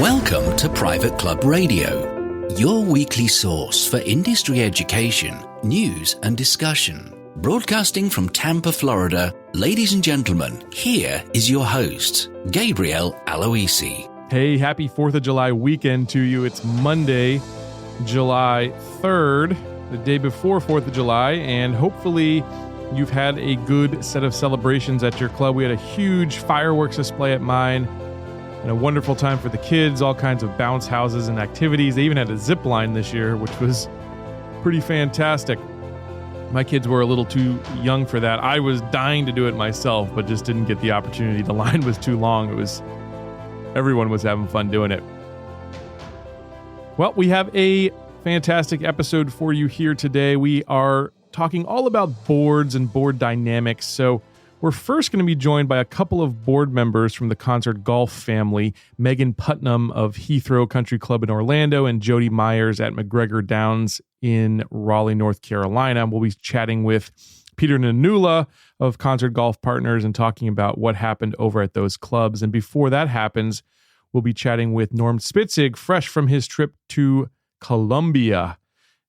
Welcome to Private Club Radio, your weekly source for industry education, news and discussion. Broadcasting from Tampa, Florida, ladies and gentlemen, here is your host, Gabriel Aloisi. Hey, happy 4th of July weekend to you. It's Monday, July 3rd, the day before 4th of July, and hopefully you've had a good set of celebrations at your club. We had a huge fireworks display at mine and a wonderful time for the kids, all kinds of bounce houses and activities. They even had a zip line this year, which was pretty fantastic. My kids were a little too young for that. I was dying to do it myself, but just didn't get the opportunity. The line was too long. Everyone was having fun doing it. Well, we have a fantastic episode for you here today. We are talking all about boards and board dynamics. So we're first going to be joined by a couple of board members from the Concert Golf family, Megan Putnam of Heathrow Country Club in Orlando and Jody Myers at McGregor Downs in Raleigh, North Carolina. We'll be chatting with Peter Nanula of Concert Golf Partners and talking about what happened over at those clubs. And before that happens, we'll be chatting with Norm Spitzig, fresh from his trip to Colombia.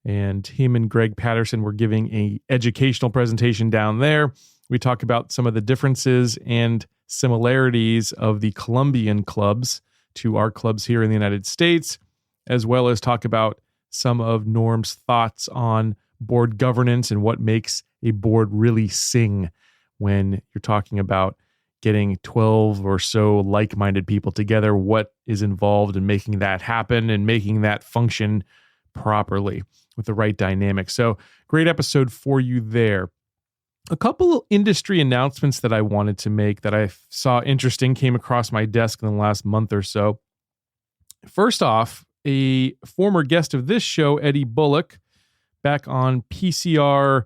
And him and Greg Patterson were giving an educational presentation down there. We talk about some of the differences and similarities of the Colombian clubs to our clubs here in the United States, as well as talk about some of Norm's thoughts on board governance and what makes a board really sing when you're talking about getting 12 or so like-minded people together, what is involved in making that happen and making that function properly with the right dynamic. So great episode for you there. A couple of industry announcements that I wanted to make that I saw interesting came across my desk in the last month or so. First off, a former guest of this show, Eddie Bullock, back on PCR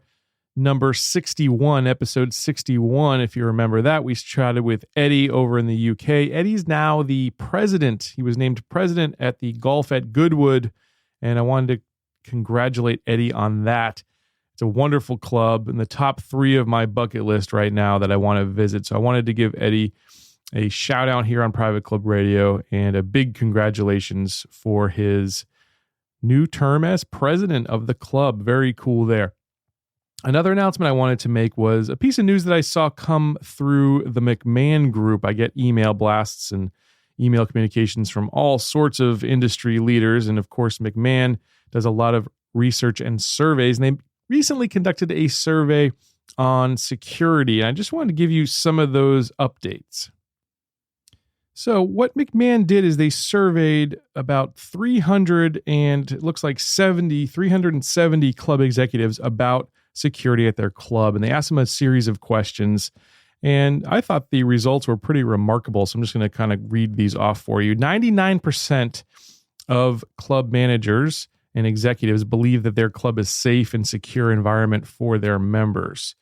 number 61, episode 61, if you remember that. We chatted with Eddie over in the UK. Eddie's now the president. He was named president at the Golf at Goodwood, and I wanted to congratulate Eddie on that. It's a wonderful club in the top 3 of my bucket list right now that I want to visit. So I wanted to give Eddie a shout out here on Private Club Radio and a big congratulations for his new term as president of the club. Very cool there. Another announcement I wanted to make was a piece of news that I saw come through the McMahon Group. I get email blasts and email communications from all sorts of industry leaders. And of course, McMahon does a lot of research and surveys. And they recently conducted a survey on security. And I just wanted to give you some of those updates. So what McMahon did is they surveyed about 370 club executives about security at their club. And they asked them a series of questions. And I thought the results were pretty remarkable. So I'm just going to kind of read these off for you. 99% of club managers and executives believe that their club is safe and secure environment for their members.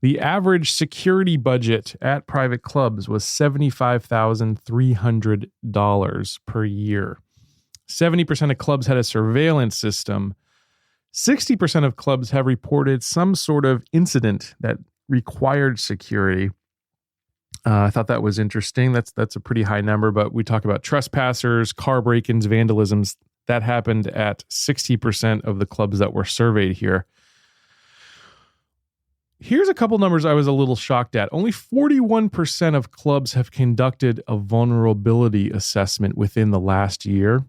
The average security budget at private clubs was $75,300 per year. 70% of clubs had a surveillance system. 60% of clubs have reported some sort of incident that required security. I thought that was interesting. That's a pretty high number, but we talk about trespassers, car break-ins, vandalisms. That happened at 60% of the clubs that were surveyed here. Here's a couple numbers I was a little shocked at. Only 41% of clubs have conducted a vulnerability assessment within the last year.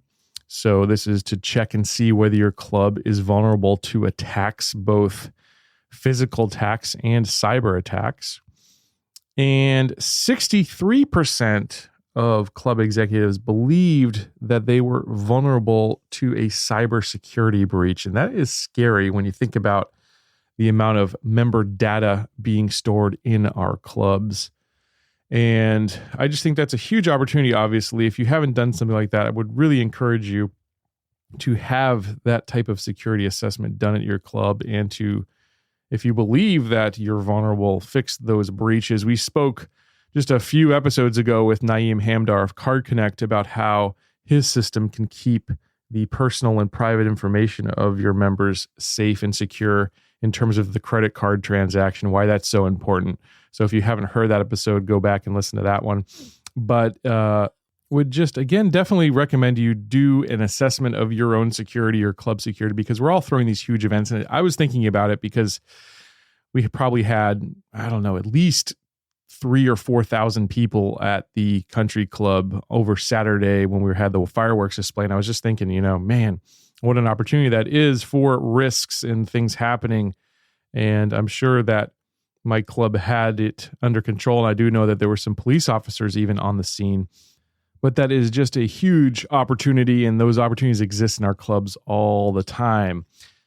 So this is to check and see whether your club is vulnerable to attacks, both physical attacks and cyber attacks. And 63% of club executives believed that they were vulnerable to a cybersecurity breach. And that is scary when you think about the amount of member data being stored in our clubs. And I just think that's a huge opportunity, obviously. If you haven't done something like that, I would really encourage you to have that type of security assessment done at your club and to, if you believe that you're vulnerable, fix those breaches. We spoke just a few episodes ago with Naeem Hamdar of Card Connect about how his system can keep the personal and private information of your members safe and secure in terms of the credit card transaction, why that's so important. So if you haven't heard that episode, go back and listen to that one. But would just, again, definitely recommend you do an assessment of your own security or club security, because we're all throwing these huge events. And I was thinking about it because we probably had, I don't know, at least 3,000 or 4,000 people at the country club over Saturday when we had the fireworks display. And I was just thinking, man, what an opportunity that is for risks and things happening. And I'm sure that my club had it under control. And I do know that there were some police officers even on the scene. But that is just a huge opportunity, and those opportunities exist in our clubs all the time.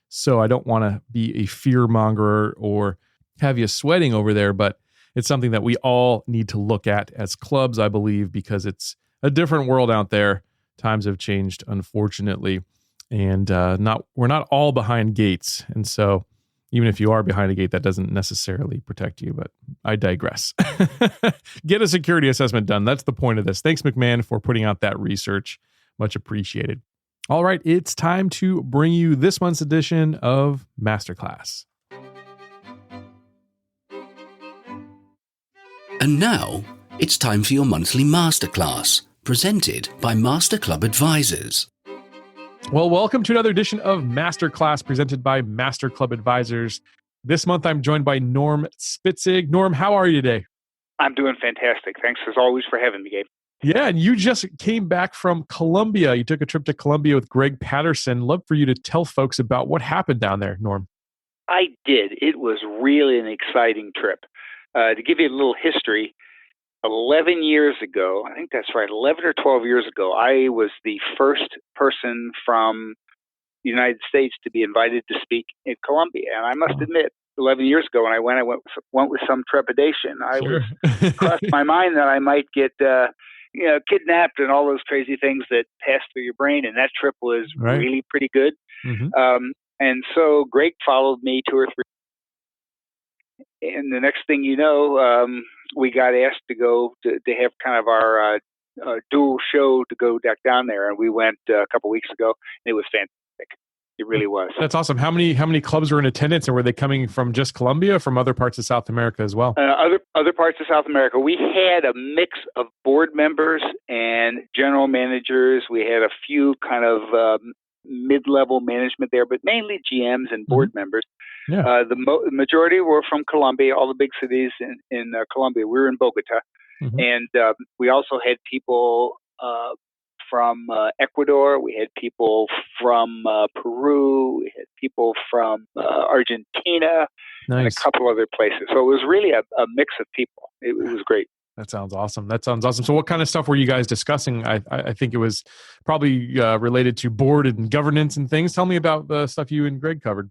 So I don't want to be a fear monger or have you sweating over there, but it's something that we all need to look at as clubs, I believe, because it's a different world out there. Times have changed, unfortunately, and we're not all behind gates. And so even if you are behind a gate, that doesn't necessarily protect you, but I digress. Get a security assessment done. That's the point of this. Thanks, McMahon, for putting out that research. Much appreciated. All right, it's time to bring you this month's edition of Masterclass. And now, it's time for your monthly Masterclass, presented by Master Club Advisors. Well, welcome to another edition of Masterclass presented by Master Club Advisors. This month, I'm joined by Norm Spitzig. Norm, how are you today? I'm doing fantastic. Thanks as always for having me, Gabe. Yeah, and you just came back from Colombia. You took a trip to Colombia with Greg Patterson. Love for you to tell folks about what happened down there, Norm. I did. It was really an exciting trip. To give you a little history, 11 years ago, I think that's right, 11 or 12 years ago, I was the first person from the United States to be invited to speak in Colombia. And I must admit, 11 years ago when I went with some trepidation. It crossed my mind that I might get kidnapped and all those crazy things that pass through your brain. And that trip was really pretty good. Mm-hmm. And so Greg followed me 2 or 3. And the next thing you know, we got asked to go to have kind of our dual show to go back down there. And we went a couple weeks ago, and it was fantastic. It really was. That's awesome. How many clubs were in attendance, and were they coming from just Colombia or from other parts of South America as well? Other parts of South America. We had a mix of board members and general managers. We had a few kind of mid-level management there, but mainly GMs and board members. Yeah. The majority were from Colombia, all the big cities in Colombia. We were in Bogota. Mm-hmm. And we also had people from Ecuador. We had people from Peru. We had people from Argentina. Nice. And a couple other places. So it was really a mix of people. It was great. That sounds awesome. So what kind of stuff were you guys discussing? I think it was probably related to board and governance and things. Tell me about the stuff you and Greg covered.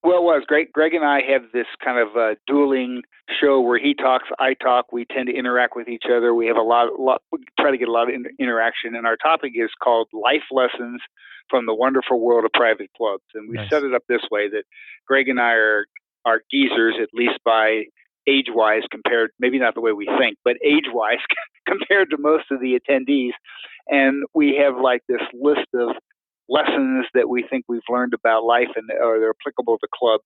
Well, it was great. Greg and I have this kind of dueling show where he talks, I talk. We tend to interact with each other. We have we try to get a lot of interaction. And our topic is called Life Lessons from the Wonderful World of Private Clubs. And we set it up this way, that Greg and I are geezers, at least by age-wise compared, maybe not the way we think, but age-wise compared to most of the attendees. And we have like this list of lessons that we think we've learned about life or they're applicable to clubs,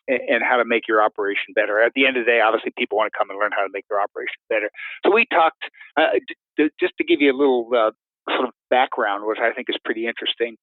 and how to make your operation better. At the end of the day, obviously people want to come and learn how to make their operation better. So we talked, just to give you a little sort of background, which I think is pretty interesting.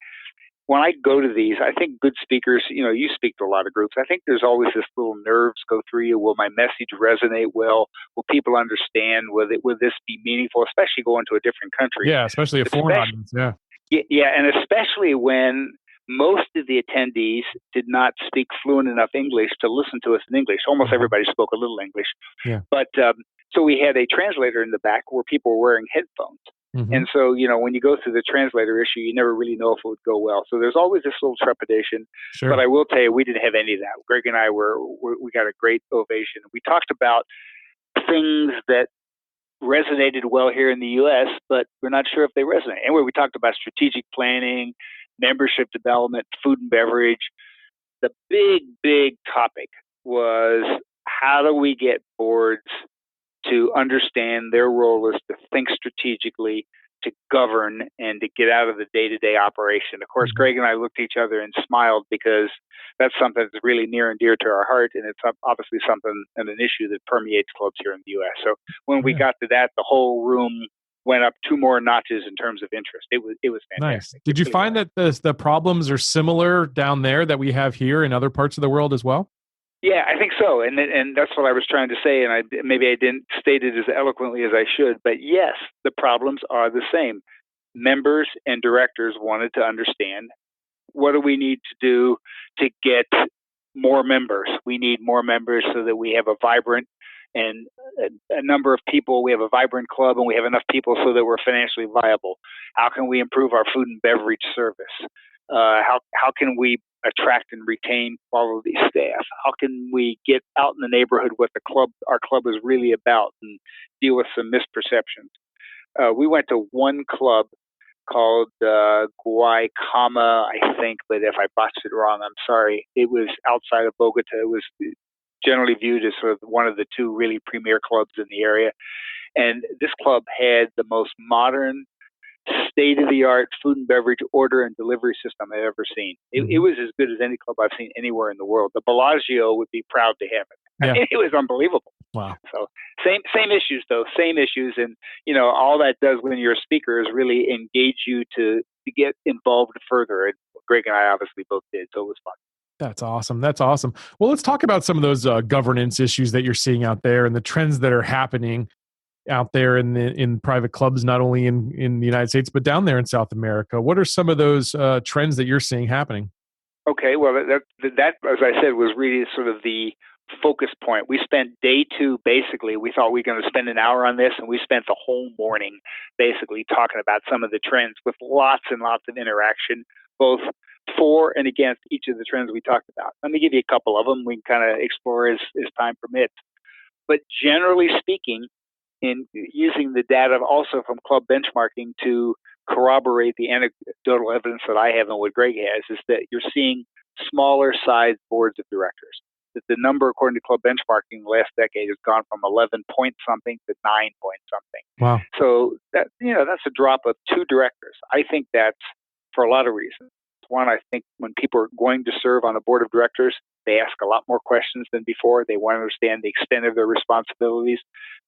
When I go to these, I think good speakers, you speak to a lot of groups. I think there's always this little nerves go through you. Will my message resonate well? Will people understand? Will this be meaningful, especially going to a different country? Yeah, especially a foreign audience. Yeah. Yeah, and especially when most of the attendees did not speak fluent enough English to listen to us in English. Almost everybody spoke a little English. Yeah. But so we had a translator in the back where people were wearing headphones. Mm-hmm. And so, when you go through the translator issue, you never really know if it would go well. So there's always this little trepidation. Sure. But I will tell you, we didn't have any of that. Greg and I we got a great ovation. We talked about things that resonated well here in the U.S., but we're not sure if they resonate. Anyway, we talked about strategic planning, membership development, food and beverage. The big topic was, how do we get boards to understand their role is to think strategically, to govern, and to get out of the day-to-day operation. Of course, Greg and I looked at each other and smiled, because that's something that's really near and dear to our heart, and it's obviously something and an issue that permeates clubs here in the U.S. So when we got to that, the whole room went up 2 more notches in terms of interest. It was Nice. fantastic. Did you find that the problems are similar down there that we have here in other parts of the world as well? Yeah, I think so, and that's what I was trying to say, and maybe I didn't state it as eloquently as I should, but yes, the problems are the same. Members and directors wanted to understand, what do we need to do to get more members? We need more members so that we have a vibrant and a number of people. We have a vibrant club, and we have enough people so that we're financially viable. How can we improve our food and beverage service? How can we attract and retain quality staff? How can we get out in the neighborhood what our club is really about, and deal with some misperceptions? We went to one club called Guaycama, I think, but if I botched it wrong, I'm sorry. It was outside of Bogota. It was generally viewed as sort of one of the 2 really premier clubs in the area. And this club had the most modern, state-of-the-art food and beverage order and delivery system I've ever seen. It was as good as any club I've seen anywhere in the world. The Bellagio would be proud to have it. Yeah. I mean, it was unbelievable. Wow. So same issues, though, same issues. And, all that does when you're a speaker is really engage you to get involved further. And Greg and I obviously both did, so it was fun. That's awesome. That's awesome. Well, let's talk about some of those governance issues that you're seeing out there and the trends that are happening out there in private clubs, not only in the United States, but down there in South America. What are some of those trends that you're seeing happening? Okay, well, that, as I said, was really sort of the focus point. We spent day 2, basically, we thought we were going to spend an hour on this, and we spent the whole morning basically talking about some of the trends with lots and lots of interaction, both for and against each of the trends we talked about. Let me give you a couple of them. We can kind of explore as time permits. But generally speaking, in using the data also from club benchmarking to corroborate the anecdotal evidence that I have and what Greg has, is that you're seeing smaller size boards of directors. That the number, according to club benchmarking, in the last decade has gone from 11 point something to 9 point something. Wow. So that's a drop of 2 directors. I think that's for a lot of reasons. One, I think when people are going to serve on a board of directors, they ask a lot more questions than before. They want to understand the extent of their responsibilities.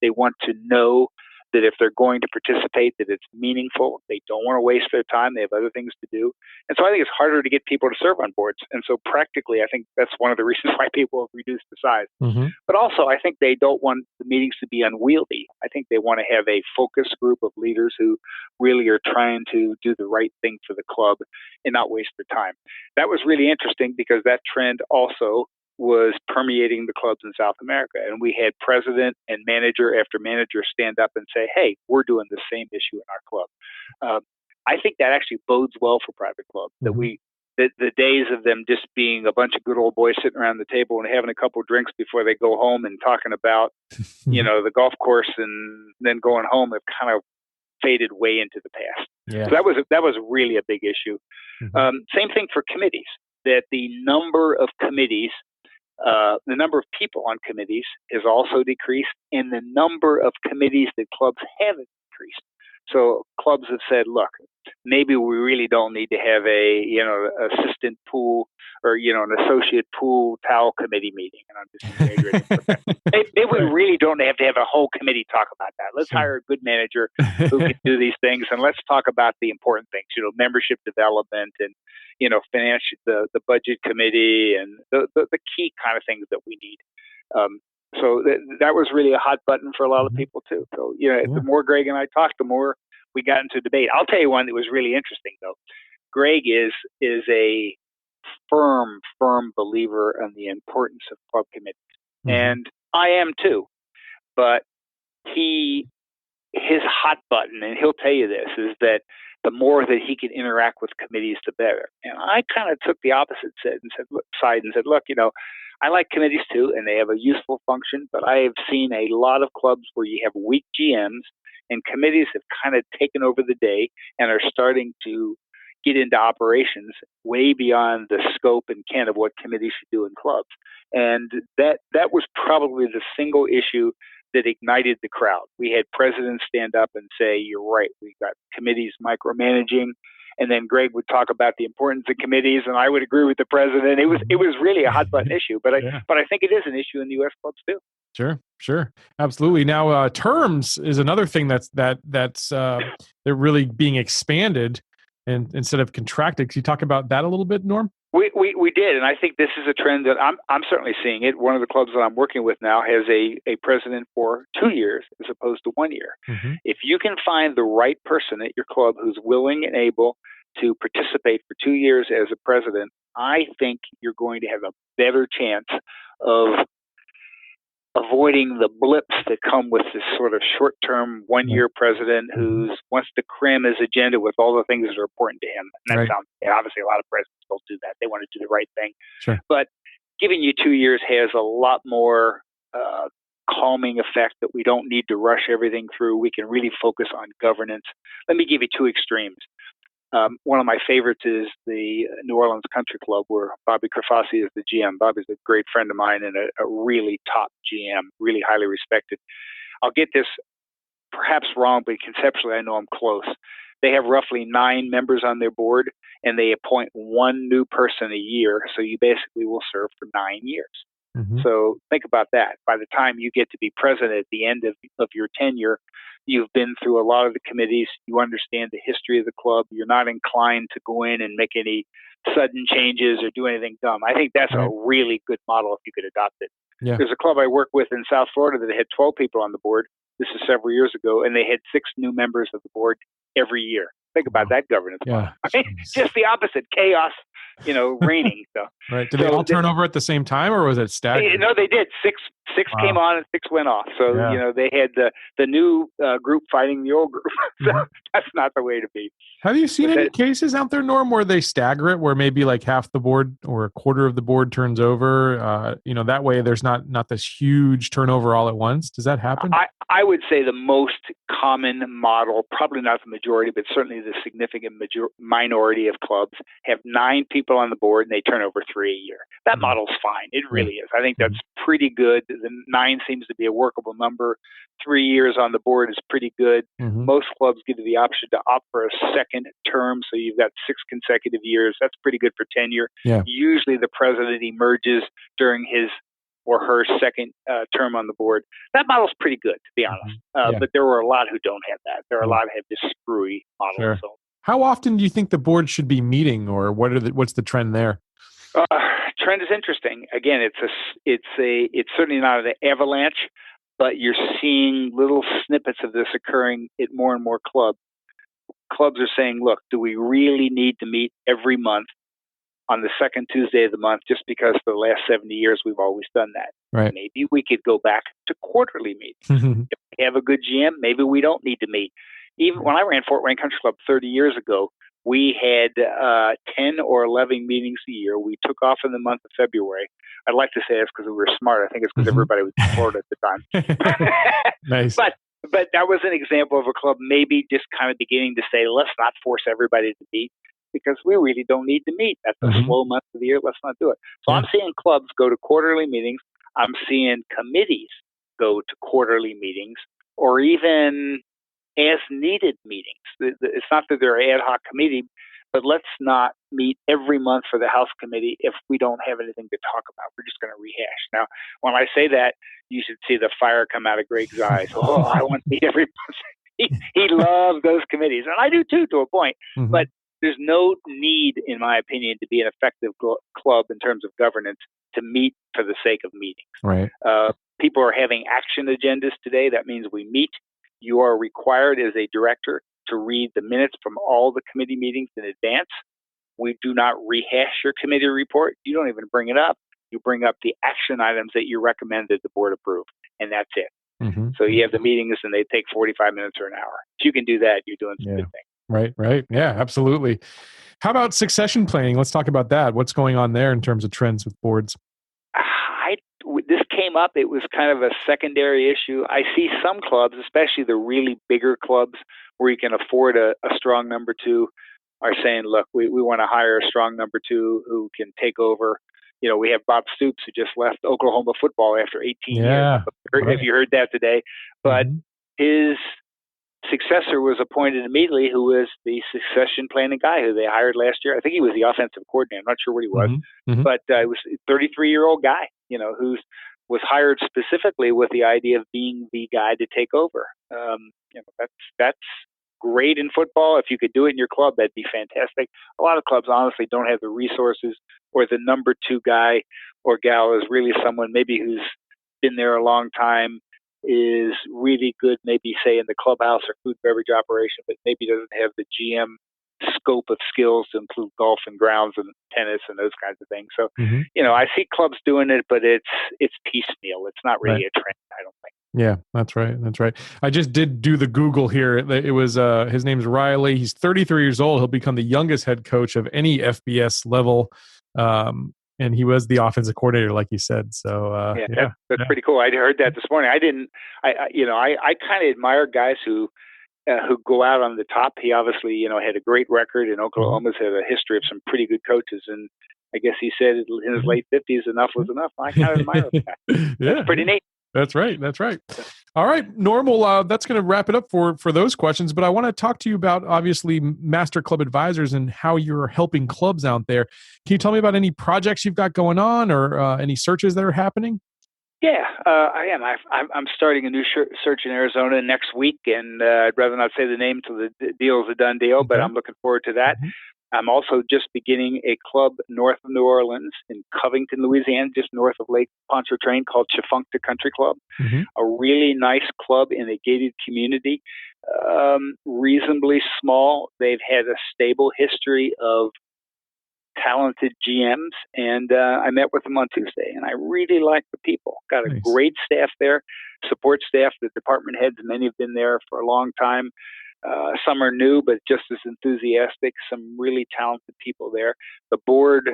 They want to know that if they're going to participate, that it's meaningful. They don't want to waste their time. They have other things to do. And so I think it's harder to get people to serve on boards. And so practically, I think that's one of the reasons why people have reduced the size. Mm-hmm. But also, I think they don't want the meetings to be unwieldy. I think they want to have a focused group of leaders who really are trying to do the right thing for the club and not waste their time. That was really interesting because that trend also was permeating the clubs in South America. And we had president and manager after manager stand up and say, hey, we're doing the same issue in our club. I think that actually bodes well for private clubs, that the days of them just being a bunch of good old boys sitting around the table and having a couple of drinks before they go home and talking about, the golf course and then going home have kind of faded way into the past. Yeah. So that was really a big issue. Mm-hmm. Same thing for committees, that the number of committees, the number of people on committees has also decreased, and the number of committees that clubs haven't decreased. So clubs have said, look, maybe we really don't need to have a, assistant pool or, an associate pool towel committee meeting. And I'm just exaggerating. Maybe we really don't have to have a whole committee talk about that. Let's hire a good manager who can do these things. And let's talk about the important things, membership development and, financial, the budget committee and the key kind of things that we need. So that was really a hot button for a lot of people too. So, the more Greg and I talked, the more we got into debate. I'll tell you one that was really interesting though. Greg is a firm believer in the importance of club committees. Mm-hmm. And I am too. But his hot button, and he'll tell you this, is that the more that he can interact with committees, the better. And I kind of took the opposite side and said, look, I like committees too, and they have a useful function, but I have seen a lot of clubs where you have weak GMs and committees have kind of taken over the day and are starting to get into operations way beyond the scope and can of what committees should do in clubs. And that was probably the single issue that ignited the crowd. We had presidents stand up and say, you're right, we got committees micromanaging. And then Greg would talk about the importance of committees, and I would agree with the president. It was really a hot button issue, but I think it is an issue in the U.S. clubs too. Sure, absolutely. Now, terms is another thing that's they're really being expanded and instead of contracted. Can you talk about that a little bit, Norm? We did, and I think this is a trend that I'm certainly seeing it. One of the clubs that I'm working with now has a president for 2 years as opposed to 1 year. Mm-hmm. If you can find the right person at your club who's willing and able to participate for 2 years as a president, I think you're going to have a better chance of avoiding the blips that come with this sort of short-term, one-year president who wants to cram his agenda with all the things that are important to him. And that sounds, obviously, a lot of presidents don't do that. They want to do the right thing. Sure. But giving you 2 years has a lot more calming effect that we don't need to rush everything through. We can really focus on governance. Let me give you two extremes. One of my favorites is the New Orleans Country Club, where Bobby Kerfassi is the GM. Bobby's a great friend of mine and a really top GM, really highly respected. I'll get this perhaps wrong, but conceptually I know I'm close. They have roughly 9 members on their board, and they appoint one new person a year, so you basically will serve for 9 years. Mm-hmm. So think about that. By the time you get to be president at the end of your tenure, you've been through a lot of the committees. You understand the history of the club. You're not inclined to go in and make any sudden changes or do anything dumb. I think that's a really good model if you could adopt it. Yeah. There's a club I work with in South Florida that had 12 people on the board. This is several years ago, and they had 6 new members of the board every year. Think about that governance model. I mean, just the opposite, chaos, reigning. So, right. Did they all turn over at the same time, or was it staggered? No, they did. Six came on and 6 went off. So, they had the new group fighting the old group. So that's not the way to be. Have you seen any cases out there, Norm, where they stagger it, where maybe like half the board or a quarter of the board turns over? That way there's not this huge turnover all at once. Does that happen? I would say the most common model, probably not the majority, but certainly the significant minority of clubs, have 9 people on the board and they turn over 3 a year. That model's fine. It really is. I think that's pretty good. The 9 seems to be a workable number. 3 years on the board is pretty good. Mm-hmm. Most clubs give you the option to opt for a second term, so you've got 6 consecutive years. That's pretty good for tenure. Yeah. Usually the president emerges during his or her second term on the board. That model's pretty good, to be honest. But there were a lot who don't have that. There are a lot who have this screwy model. Sure. So. How often do you think the board should be meeting, or what's the trend there? Trend is interesting. Again, it's certainly not an avalanche, but you're seeing little snippets of this occurring at more and more clubs. Clubs are saying, look, do we really need to meet every month on the second Tuesday of the month just because for the last 70 years we've always done that? Right. Maybe we could go back to quarterly meetings. If we have a good GM, maybe we don't need to meet. Even when I ran Fort Wayne Country Club 30 years ago, we had 10 or 11 meetings a year. We took off in the month of February. I'd like to say it's because we were smart. I think it's because everybody was in Florida at the time. Nice. But that was an example of a club maybe just kind of beginning to say, let's not force everybody to meet because we really don't need to meet. That's a slow month of the year. Let's not do it. So I'm seeing clubs go to quarterly meetings. I'm seeing committees go to quarterly meetings or even as needed meetings. It's not that they're an ad hoc committee, but let's not meet every month for the House Committee if we don't have anything to talk about. We're just going to rehash. Now, when I say that, you should see the fire come out of Greg's eyes. Oh, I want to meet every month. He loves those committees, and I do too, to a point. But there's no need, in my opinion, to be an effective club in terms of governance to meet for the sake of meetings. Right. People are having action agendas today. That means we meet. You are required as a director to read the minutes from all the committee meetings in advance. We do not rehash your committee report. You don't even bring it up. You bring up the action items that you recommend that the board approve, and that's it. So you have the meetings, and they take 45 minutes or an hour. If you can do that, you're doing some good things. Right. Yeah, absolutely. How about succession planning? Let's talk about that. What's going on there in terms of trends with boards? This came up. It was kind of a secondary issue. I see some clubs, especially the really bigger clubs where you can afford a strong number 2, are saying, look, we want to hire a strong number 2 who can take over. We have Bob Stoops, who just left Oklahoma football after 18 years. Have you heard that today? But his successor was appointed immediately, who was the succession planning guy who they hired last year. I think he was the offensive coordinator. I'm not sure what he was, but it was a 33-year-old guy, who's was hired specifically with the idea of being the guy to take over. That's great in football. If you could do it in your club, that'd be fantastic. A lot of clubs honestly don't have the resources, or the number 2 guy or gal is really someone maybe who's been there a long time, is really good, maybe say in the clubhouse or food and beverage operation, but maybe doesn't have the GM scope of skills to include golf and grounds and tennis and those kinds of things. So, I see clubs doing it, but it's piecemeal. It's not really a trend, I don't think. Yeah, that's right. I just did do the Google here. It was his name's Riley. He's 33 years old. He'll become the youngest head coach of any FBS level. And he was the offensive coordinator, like you said. So that's pretty cool. I heard that this morning. I kind of admire guys who go out on the top. He obviously, had a great record, and Oklahoma's had a history of some pretty good coaches. And I guess he said in his late 50s, enough was enough. I kind of admire that. That's pretty neat. That's right. All right, Norm, that's going to wrap it up for those questions. But I want to talk to you about, obviously, Master Club Advisors and how you're helping clubs out there. Can you tell me about any projects you've got going on, or any searches that are happening? Yeah, I am. I'm starting a new search in Arizona next week, and I'd rather not say the name until the deal's a done deal, but I'm looking forward to that. I'm also just beginning a club north of New Orleans in Covington, Louisiana, just north of Lake Pontchartrain, called Tchefuncte Country Club. A really nice club in a gated community, reasonably small. They've had a stable history of talented GMs, and I met with them on Tuesday, and I really like the people. Got a great staff there, support staff, the department heads. Many have been there for a long time. Some are new, but just as enthusiastic. Some really talented people there. The board,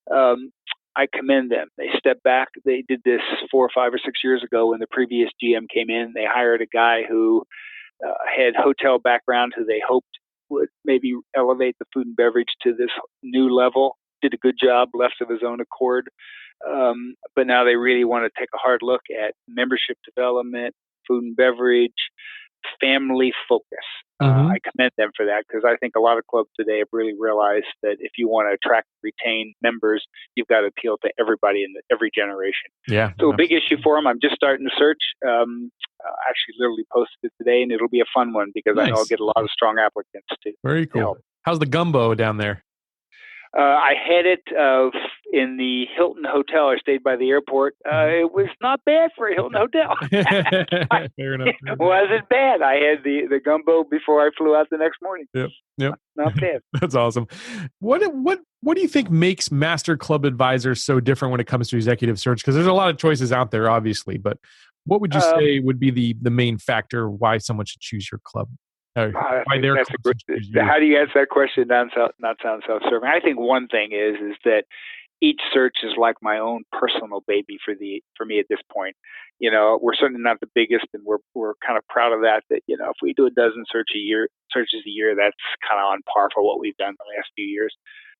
I commend them. They stepped back. They did this 4 or 5 or 6 years ago when the previous GM came in. They hired a guy who had hotel background, who they hoped would maybe elevate the food and beverage to this new level. Did a good job, left of his own accord. But now they really want to take a hard look at membership development, food and beverage, family focus. I commend them for that, because I think a lot of clubs today have really realized that if you want to attract and retain members, you've got to appeal to everybody in every generation. Yeah. So a big issue for them. I'm just starting to search. Actually, literally posted it today, and it'll be a fun one because I know I'll get a lot of strong applicants too. Very cool. How's the gumbo down there? I had it in the Hilton Hotel. I stayed by the airport. It was not bad for a Hilton Hotel. Fair enough. It wasn't bad. I had the gumbo before I flew out the next morning. Yep. Not bad. That's awesome. What do you think makes Master Club Advisors so different when it comes to executive search? Because there's a lot of choices out there, obviously, but what would you say would be the main factor why someone should choose your club? How do you answer that question not sound self-serving? I think one thing is that each search is like my own personal baby for me at this point. We're certainly not the biggest, and we're kind of proud of that. That if we do a dozen searches a year, that's kind of on par for what we've done the last few years.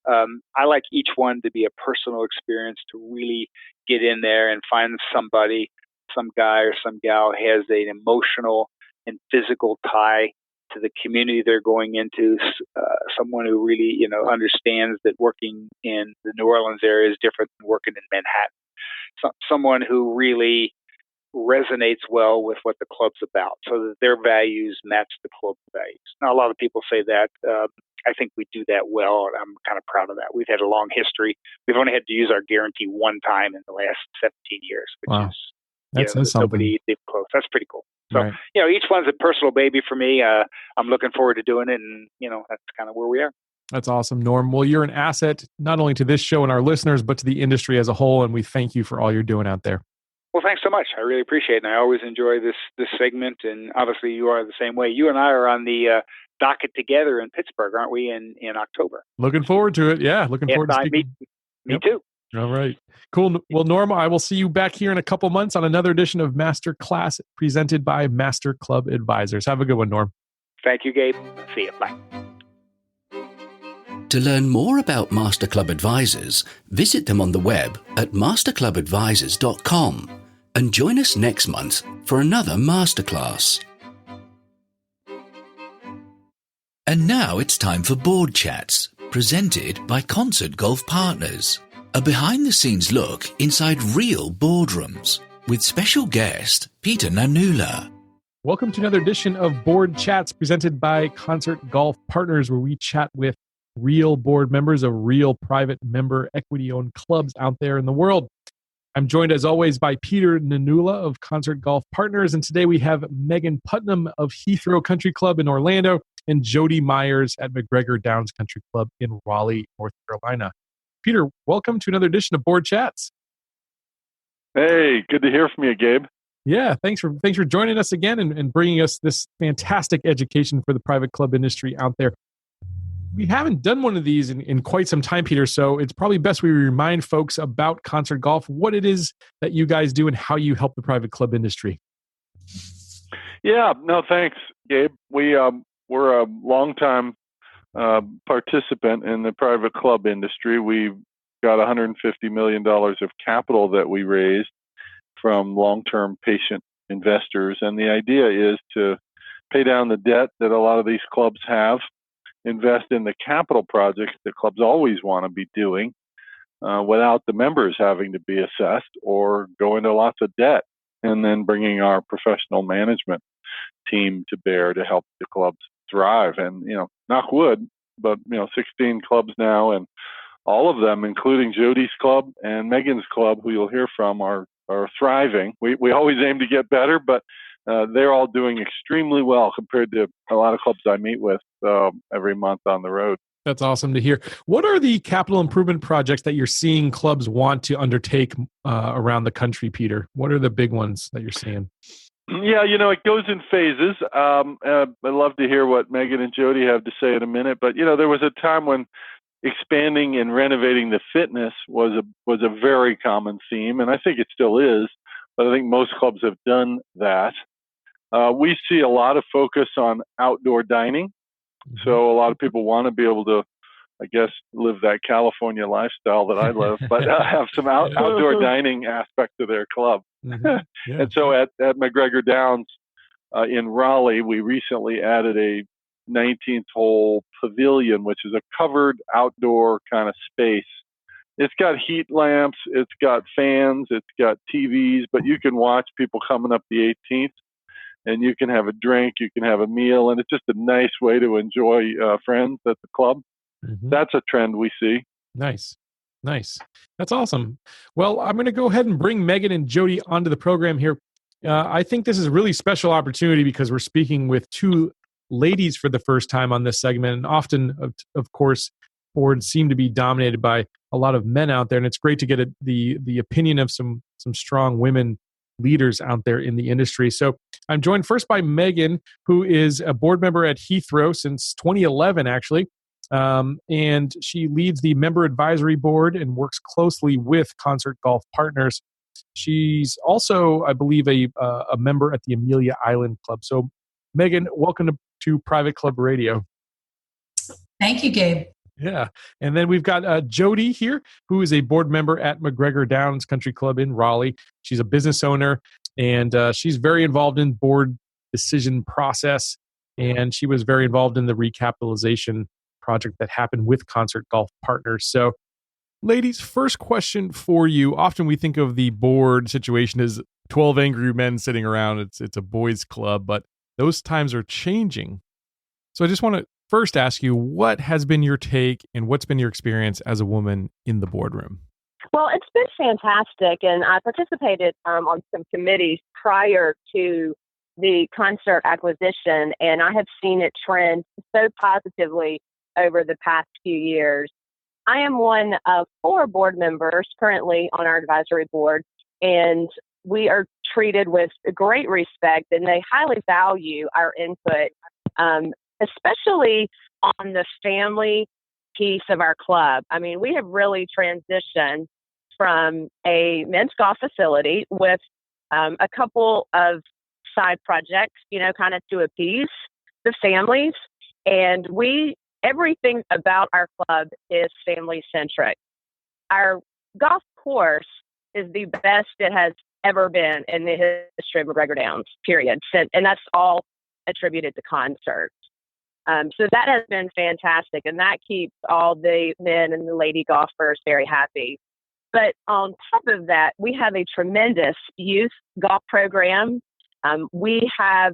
I like each one to be a personal experience, to really get in there and find somebody, some guy or some gal has an emotional and physical tie to the community they're going into, someone who really, understands that working in the New Orleans area is different than working in Manhattan. Someone who really resonates well with what the club's about, so that their values match the club's values. Now, a lot of people say that. I think we do that well, and I'm kind of proud of that. We've had a long history. We've only had to use our guarantee one time in the last 17 years, which is nobody did close. That's pretty cool. So, each one's a personal baby for me. I'm looking forward to doing it, and, that's kind of where we are. That's awesome, Norm. Well, you're an asset not only to this show and our listeners, but to the industry as a whole, and we thank you for all you're doing out there. Well, thanks so much. I really appreciate it, and I always enjoy this segment, and obviously you are the same way. You and I are on the docket together in Pittsburgh, aren't we, in October? Looking forward to it. Yeah, looking forward to speaking. Me too. All right. Cool. Well, Norm, I will see you back here in a couple months on another edition of Master Class presented by Master Club Advisors. Have a good one, Norm. Thank you, Gabe. See you. Bye. To learn more about Master Club Advisors, visit them on the web at masterclubadvisors.com and join us next month for another masterclass. And now it's time for Board Chats, presented by Concert Golf Partners. A behind-the-scenes look inside real boardrooms. with special guest Peter Nanula. Welcome to another edition of Board Chats presented by Concert Golf Partners, where we chat with real board members of real private member equity-owned clubs out there in the world. I'm joined as always by Peter Nanula of Concert Golf Partners, and today we have Megan Putnam of Heathrow Country Club in Orlando and Jody Myers at McGregor Downs Country Club in Raleigh, North Carolina. Peter, welcome to another edition of Board Chats. Hey, good to hear from you, Gabe. Yeah, thanks for joining us again and bringing us this fantastic education for the private club industry out there. We haven't done one of these in quite some time, Peter, so it's probably best we remind folks about Concert Golf, what it is that you guys do and how you help the private club industry. Yeah, no, thanks, Gabe. We're a longtime participant in the private club industry. We've got $150 million of capital that we raised from long-term patient investors, and the idea is to pay down the debt that a lot of these clubs have, invest in the capital projects that clubs always want to be doing without the members having to be assessed or go into lots of debt, and then bringing our professional management team to bear to help the clubs thrive. And, knock wood, but, 16 clubs now, and all of them, including Jody's club and Megan's club, who you'll hear from, are thriving. We always aim to get better, but they're all doing extremely well compared to a lot of clubs I meet with every month on the road. That's awesome to hear. What are the capital improvement projects that you're seeing clubs want to undertake around the country, Peter? What are the big ones that you're seeing? Yeah, it goes in phases. I'd love to hear what Megan and Jody have to say in a minute. But, there was a time when expanding and renovating the fitness was a very common theme, and I think it still is. But I think most clubs have done that. We see a lot of focus on outdoor dining. So a lot of people want to be able to, I guess, live that California lifestyle that I live, but have some outdoor dining aspect to their club. Mm-hmm. Yeah. And so at McGregor Downs in Raleigh, we recently added a 19th hole pavilion, which is a covered outdoor kind of space. It's got heat lamps, it's got fans, it's got TVs, but you can watch people coming up the 18th, and you can have a drink, you can have a meal, and it's just a nice way to enjoy friends at the club. Mm-hmm. That's a trend we see. Nice. That's awesome. Well, I'm going to go ahead and bring Megan and Jody onto the program here. I think this is a really special opportunity because we're speaking with two ladies for the first time on this segment, and often, of course, boards seem to be dominated by a lot of men out there, and it's great to get the opinion of some strong women leaders out there in the industry. So I'm joined first by Megan, who is a board member at Heathrow since 2011, actually, and she leads the member advisory board and works closely with Concert Golf Partners. She's also, I believe, a member at the Amelia Island Club. So, Megan, welcome to Private Club Radio. Thank you, Gabe. Yeah. And then we've got Jody here, who is a board member at McGregor Downs Country Club in Raleigh. She's a business owner, and she's very involved in board decision process, and she was very involved in the recapitalization project that happened with Concert Golf Partners. So, ladies, first question for you. Often we think of the board situation as 12 angry men sitting around. It's a boys' club, but those times are changing. So I just want to first ask you, what has been your take and what's been your experience as a woman in the boardroom? Well, it's been fantastic, and I participated on some committees prior to the concert acquisition, and I have seen it trend so positively over the past few years. I am one of 4 board members currently on our advisory board, and we are treated with great respect, and they highly value our input, especially on the family piece of our club. I mean, we have really transitioned from a men's golf facility with a couple of side projects, kind of to appease the families. And everything about our club is family centric. Our golf course is the best it has ever been in the history of McGregor Downs, period. And that's all attributed to concerts. So that has been fantastic, and that keeps all the men and the lady golfers very happy. But on top of that, we have a tremendous youth golf program. We have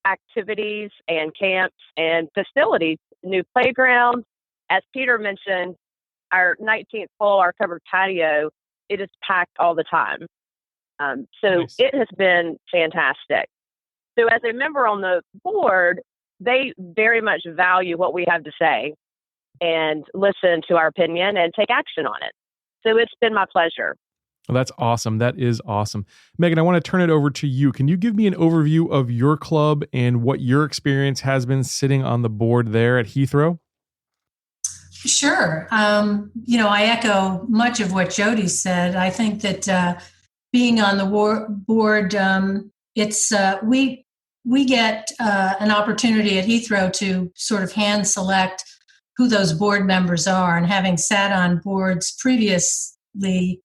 activities and camps and facilities, new playgrounds. As Peter mentioned, our 19th hole, our covered patio, it is packed all the time. So Nice. It has been fantastic. So as a member on the board, they very much value what we have to say and listen to our opinion and take action on it. So it's been my pleasure. Well, that's awesome. That is awesome. Megan, I want to turn it over to you. Can you give me an overview of your club and what your experience has been sitting on the board there at Heathrow? Sure. I echo much of what Jody said. I think that being on the board, we get an opportunity at Heathrow to sort of hand select who those board members are. And having sat on boards previously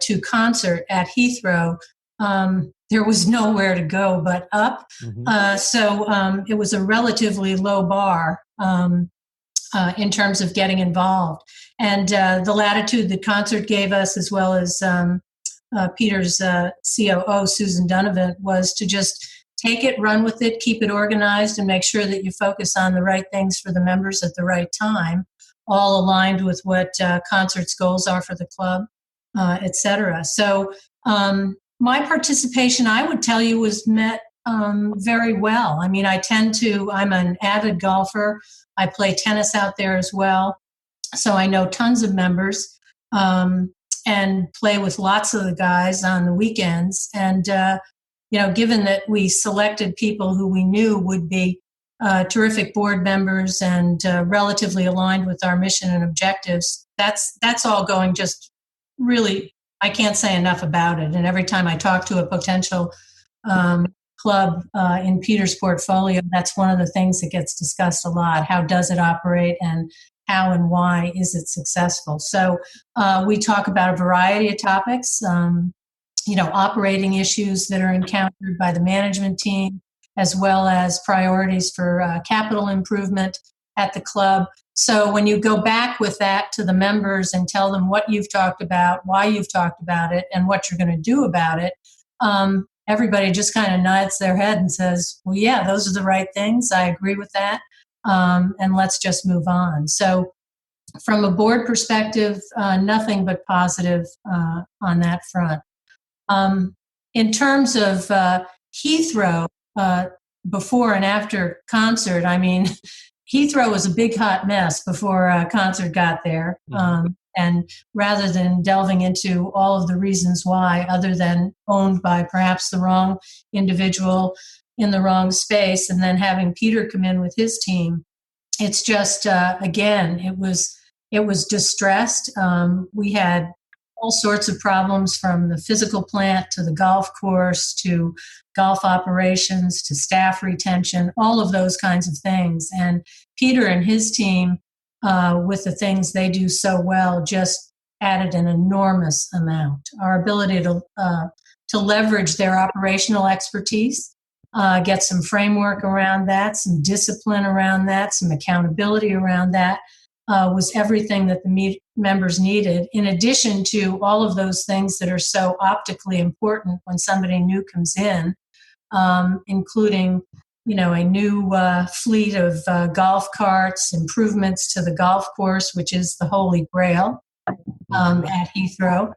to Concert at Heathrow, there was nowhere to go but up. Mm-hmm. So it was a relatively low bar in terms of getting involved. And the latitude that Concert gave us, as well as Peter's COO, Susan Donovan, was to just take it, run with it, keep it organized, and make sure that you focus on the right things for the members at the right time, all aligned with what Concert's goals are for the club, et cetera. So my participation, I would tell you, was met very well. I mean, I'm an avid golfer. I play tennis out there as well. So I know tons of members and play with lots of the guys on the weekends. And, given that we selected people who we knew would be terrific board members and relatively aligned with our mission and objectives, that's all going just really, I can't say enough about it. And every time I talk to a potential club in Peter's portfolio, that's one of the things that gets discussed a lot. How does it operate, and how and why is it successful? So we talk about a variety of topics, operating issues that are encountered by the management team, as well as priorities for capital improvement at the club. So when you go back with that to the members and tell them what you've talked about, why you've talked about it, and what you're going to do about it, everybody just kind of nods their head and says, well, yeah, those are the right things. I agree with that. And let's just move on. So from a board perspective, nothing but positive on that front. In terms of Heathrow, before and after Concert, I mean, Heathrow was a big hot mess before Concert got there. And rather than delving into all of the reasons why, other than owned by perhaps the wrong individual in the wrong space, and then having Peter come in with his team, it's just, again, it was distressed. We had all sorts of problems, from the physical plant to the golf course to golf operations to staff retention, all of those kinds of things. And Peter and his team, with the things they do so well, just added an enormous amount. Our ability to leverage their operational expertise, get some framework around that, some discipline around that, some accountability around that, was everything that the members needed, in addition to all of those things that are so optically important when somebody new comes in, including a new fleet of golf carts, improvements to the golf course, which is the holy grail at Heathrow,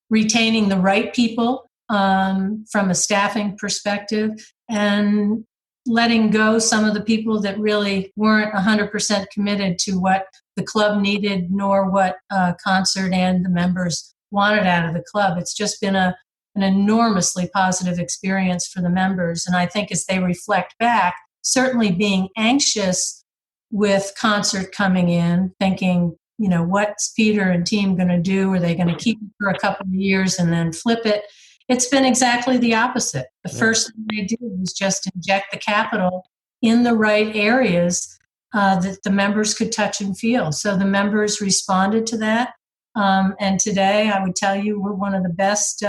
retaining the right people from a staffing perspective, and letting go some of the people that really weren't 100% committed to what the club needed, nor what Concert and the members wanted out of the club. It's just been an enormously positive experience for the members. And I think as they reflect back, certainly being anxious with Concert coming in, thinking, what's Peter and team going to do? Are they going to keep it for a couple of years and then flip it? It's been exactly the opposite. The first thing they did was just inject the capital in the right areas that the members could touch and feel. So the members responded to that. And today, I would tell you, we're one of the best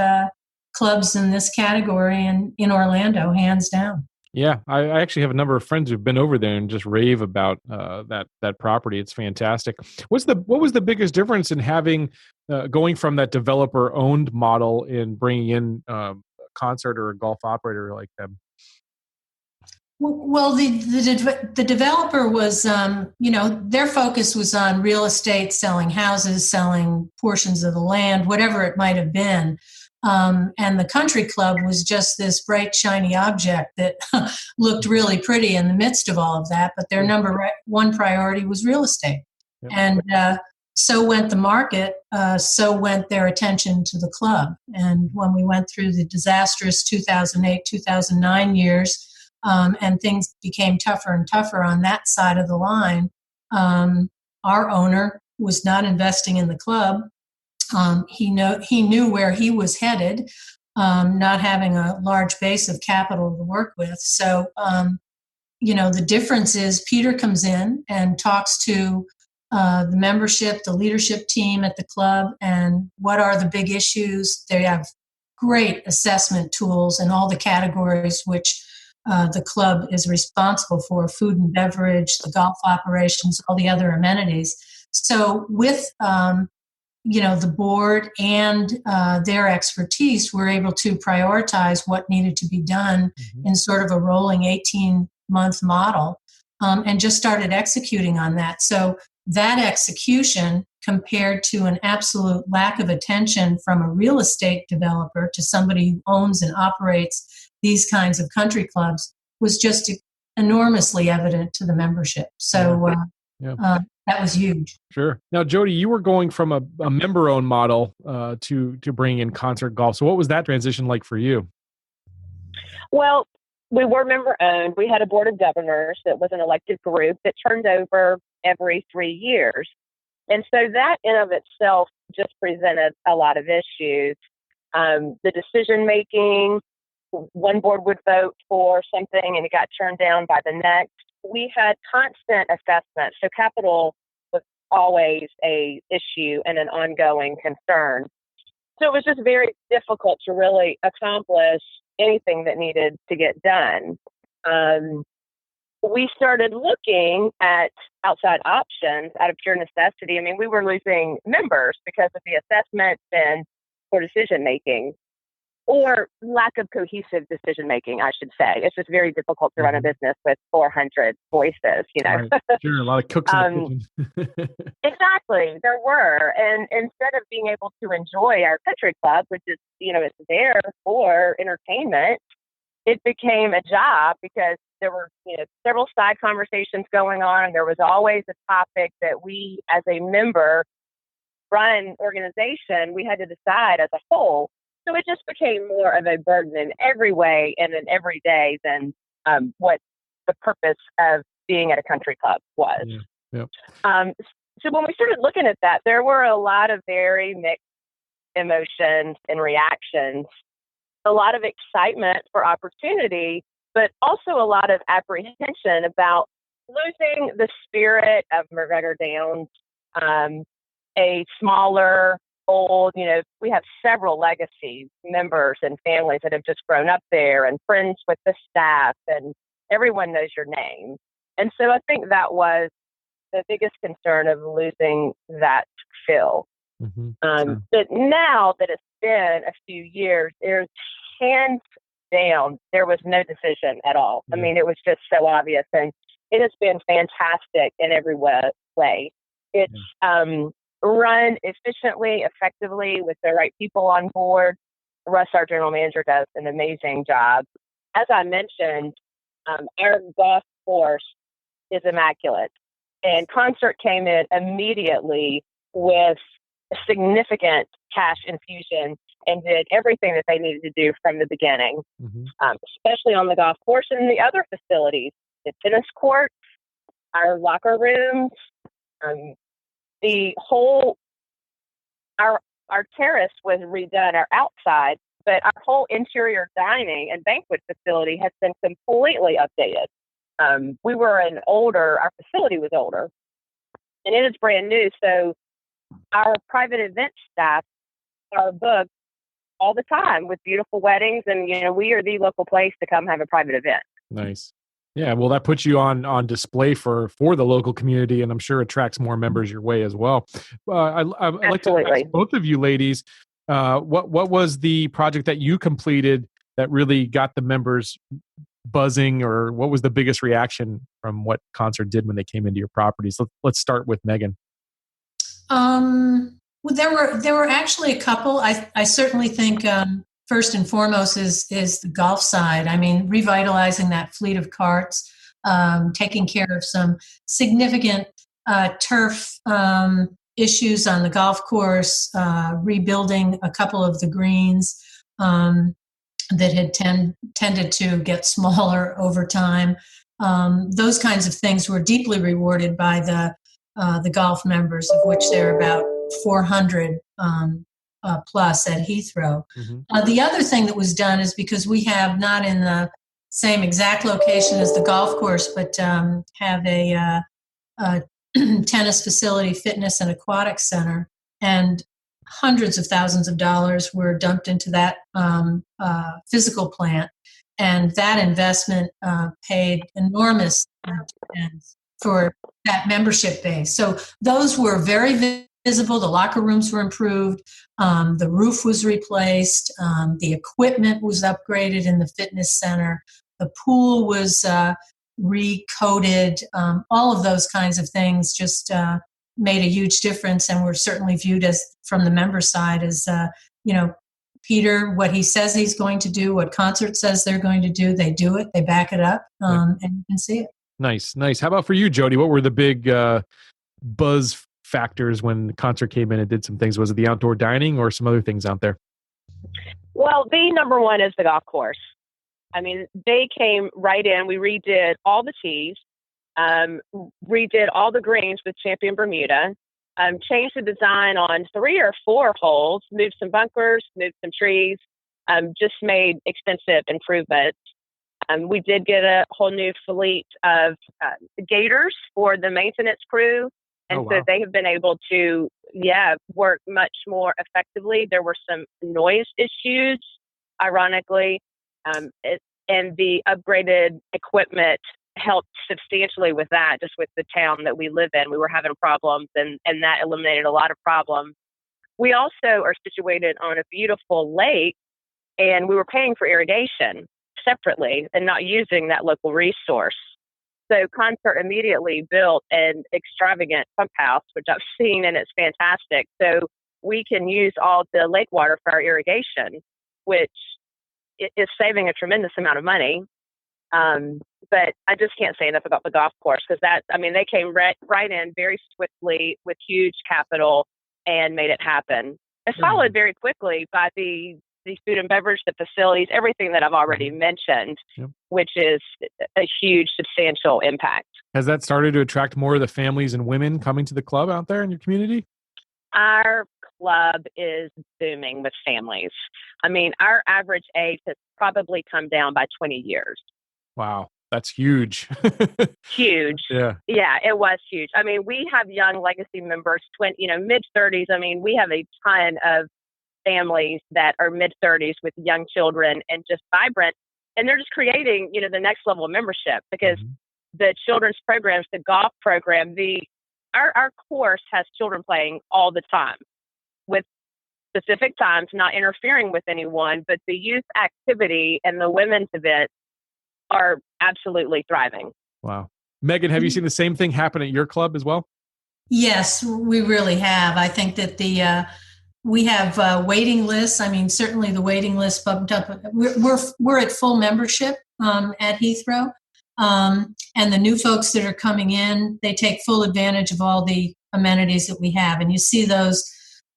clubs in this category in Orlando, hands down. Yeah, I actually have a number of friends who've been over there and just rave about that property. It's fantastic. What was the biggest difference in having going from that developer-owned model in bringing in a concert or a golf operator like them? Well, the developer was, their focus was on real estate, selling houses, selling portions of the land, whatever it might have been. And the country club was just this bright, shiny object that looked really pretty in the midst of all of that. But their number one priority was real estate. Yep. And so went the market, so went their attention to the club. And when we went through the disastrous 2008, 2009 years, and things became tougher and tougher on that side of the line, our owner was not investing in the club. He knew where he was headed, not having a large base of capital to work with. So, the difference is Peter comes in and talks to the membership, the leadership team at the club, and what are the big issues. They have great assessment tools in all the categories which the club is responsible for: food and beverage, the golf operations, all the other amenities. So with the board and their expertise, we're able to prioritize what needed to be done in sort of a rolling 18-month model, and just started executing on that. So that execution, compared to an absolute lack of attention from a real estate developer to somebody who owns and operates these kinds of country clubs, was just enormously evident to the membership. So that was huge. Sure. Now, Jody, you were going from a member-owned model to bring in concert golf. So what was that transition like for you? Well, we were member-owned. We had a board of governors that was an elected group that turned over every 3 years. And so that in of itself just presented a lot of issues. The decision-making, one board would vote for something and it got turned down by the next. We had constant assessment. So capital was always a issue and an ongoing concern. So it was just very difficult to really accomplish anything that needed to get done. We started looking at outside options out of pure necessity. I mean, we were losing members because of the assessment and poor decision-making, or lack of cohesive decision-making, I should say. It's just very difficult to run a business with 400 voices, Right. Sure, a lot of cooks in the kitchen. Exactly, there were. And instead of being able to enjoy our country club, which is, it's there for entertainment, it became a job because there were, several side conversations going on, and there was always a topic that we, as a member-run organization, we had to decide as a whole. So it just became more of a burden in every way and in every day than what the purpose of being at a country club was. Yeah. Yep. So when we started looking at that, there were a lot of very mixed emotions and reactions, a lot of excitement for opportunity, but also a lot of apprehension about losing the spirit of McGregor Downs, a smaller, old, we have several legacy members and families that have just grown up there, and friends with the staff, and everyone knows your name. And so I think that was the biggest concern of losing that feel. But now that it's been a few years, there's hands down, there was no decision at all. I mean, it was just so obvious, and it has been fantastic in every way. It's run efficiently, effectively, with the right people on board. Russ, our general manager, does an amazing job. As I mentioned, our golf course is immaculate, and Concert came in immediately with a significant cash infusion and did everything that they needed to do from the beginning, especially on the golf course and the other facilities, the tennis courts, our locker rooms, the whole, our terrace was redone, our outside, but our whole interior dining and banquet facility has been completely updated. Our facility was older, and it is brand new. So our private event staff are booked all the time with beautiful weddings, and we are the local place to come have a private event. Nice. Yeah, well, that puts you on display for the local community, and I'm sure attracts more members your way as well. I'd like to ask both of you ladies, what was the project that you completed that really got the members buzzing, or what was the biggest reaction from what Concert did when they came into your properties? Let's start with Megan. Well, there were actually a couple. I certainly think first and foremost is the golf side. I mean, revitalizing that fleet of carts, taking care of some significant turf issues on the golf course, rebuilding a couple of the greens that had tended to get smaller over time. Those kinds of things were deeply rewarded by the golf members, of which there are about 400 plus at Heathrow. Mm-hmm. The other thing that was done is because we have, not in the same exact location as the golf course, but have a tennis facility, fitness and aquatic center, and hundreds of thousands of dollars were dumped into that physical plant, and that investment paid enormous dividends for that membership base. So those were very visible. The locker rooms were improved. The roof was replaced. The equipment was upgraded in the fitness center. The pool was recoated. All of those kinds of things just made a huge difference, and were certainly viewed as, from the member side, as Peter, what he says he's going to do, what Concert says they're going to do, they do it, they back it up, and you can see it. Nice. How about for you, Jody? What were the big buzz factors when Concert came in and did some things? Was it the outdoor dining or some other things out there? Well, the number one is the golf course. I mean, they came right in. We redid all the tees, redid all the greens with Champion Bermuda, changed the design on 3 or 4 holes, moved some bunkers, moved some trees, just made extensive improvements. We did get a whole new fleet of gators for the maintenance crew. And so they have been able to, work much more effectively. There were some noise issues, ironically, and the upgraded equipment helped substantially with that, just with the town that we live in. We were having problems, and that eliminated a lot of problems. We also are situated on a beautiful lake, and we were paying for irrigation separately and not using that local resource. So Concert immediately built an extravagant pump house, which I've seen, and it's fantastic. So we can use all the lake water for our irrigation, which is saving a tremendous amount of money. But I just can't say enough about the golf course, because they came right in very swiftly with huge capital and made it happen. It's followed very quickly by the food and beverage, the facilities, everything that I've already mentioned, which is a huge, substantial impact. Has that started to attract more of the families and women coming to the club out there in your community? Our club is booming with families. I mean, our average age has probably come down by 20 years. Wow. That's huge. Huge. Yeah, it was huge. I mean, we have young legacy members, mid-30s. I mean, we have a ton of families that are mid-30s with young children and just vibrant. And they're just creating, the next level of membership, because the children's programs, the golf program, our course has children playing all the time with specific times, not interfering with anyone, but the youth activity and the women's events are absolutely thriving. Wow. Megan, have you seen the same thing happen at your club as well? Yes, we really have. I think that we have waiting lists. I mean, certainly the waiting list bumped up. We're at full membership at Heathrow. And the new folks that are coming in, they take full advantage of all the amenities that we have. And you see those,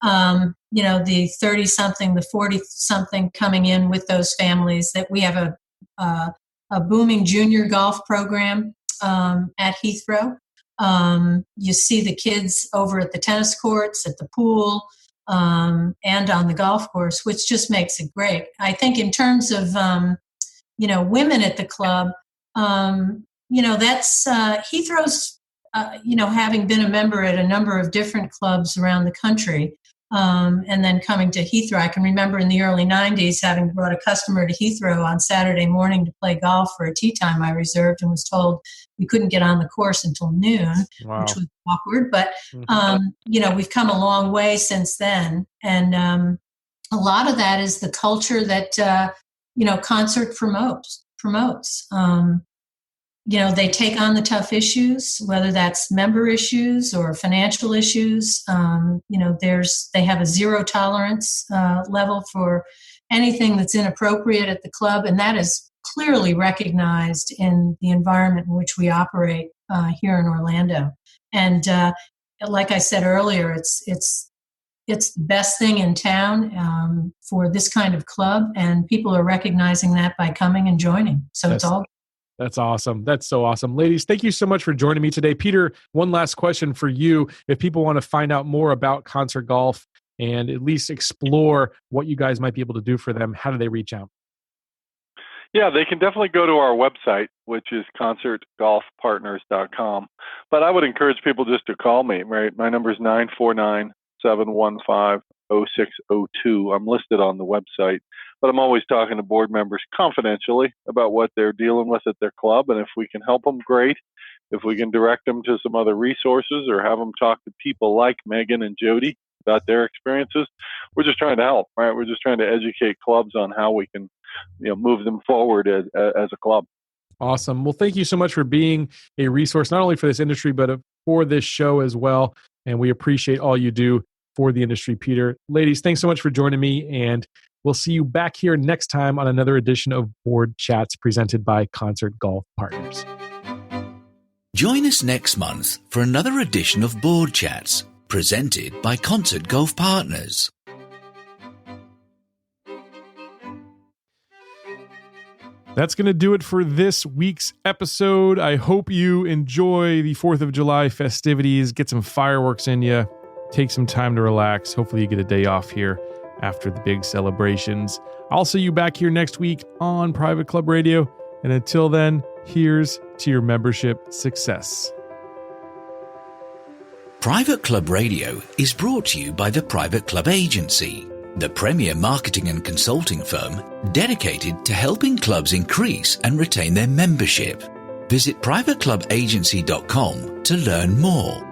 the 30-something, the 40-something coming in with those families. That we have a booming junior golf program at Heathrow. You see the kids over at the tennis courts, at the pool, and on the golf course, which just makes it great. I think in terms of, women at the club, that's Heathrow's, having been a member at a number of different clubs around the country, and then coming to Heathrow. I can remember in the early 90s having brought a customer to Heathrow on Saturday morning to play golf for a tee time I reserved, and was told we couldn't get on the course until noon, which was awkward. But, we've come a long way since then. And a lot of that is the culture that, Concert promotes. They take on the tough issues, whether that's member issues or financial issues. They have a zero tolerance level for anything that's inappropriate at the club, and that is clearly recognized in the environment in which we operate here in Orlando. And like I said earlier, it's the best thing in town for this kind of club, and people are recognizing that by coming and joining. So it's all. That's awesome. That's so awesome. Ladies, thank you so much for joining me today. Peter, one last question for you. If people want to find out more about Concert Golf and at least explore what you guys might be able to do for them, how do they reach out? Yeah, they can definitely go to our website, which is concertgolfpartners.com. But I would encourage people just to call me, right? My number is 949-715-0602. I'm listed on the website. But I'm always talking to board members confidentially about what they're dealing with at their club. And if we can help them, great. If we can direct them to some other resources or have them talk to people like Megan and Jody about their experiences, we're just trying to help, right? We're just trying to educate clubs on how we can, move them forward as a club. Awesome. Well, thank you so much for being a resource, not only for this industry, but for this show as well. And we appreciate all you do for the industry, Peter. Ladies, thanks so much for joining me, and we'll see you back here next time on another edition of Board Chats presented by Concert Golf Partners. Join us next month for another edition of Board Chats presented by Concert Golf Partners. That's going to do it for this week's episode. I hope you enjoy the 4th of July festivities, get some fireworks in you, take some time to relax. Hopefully you get a day off here after the big celebrations. I'll see you back here next week on Private Club Radio. And until then, here's to your membership success. Private Club Radio is brought to you by the Private Club Agency, the premier marketing and consulting firm dedicated to helping clubs increase and retain their membership. Visit privateclubagency.com to learn more.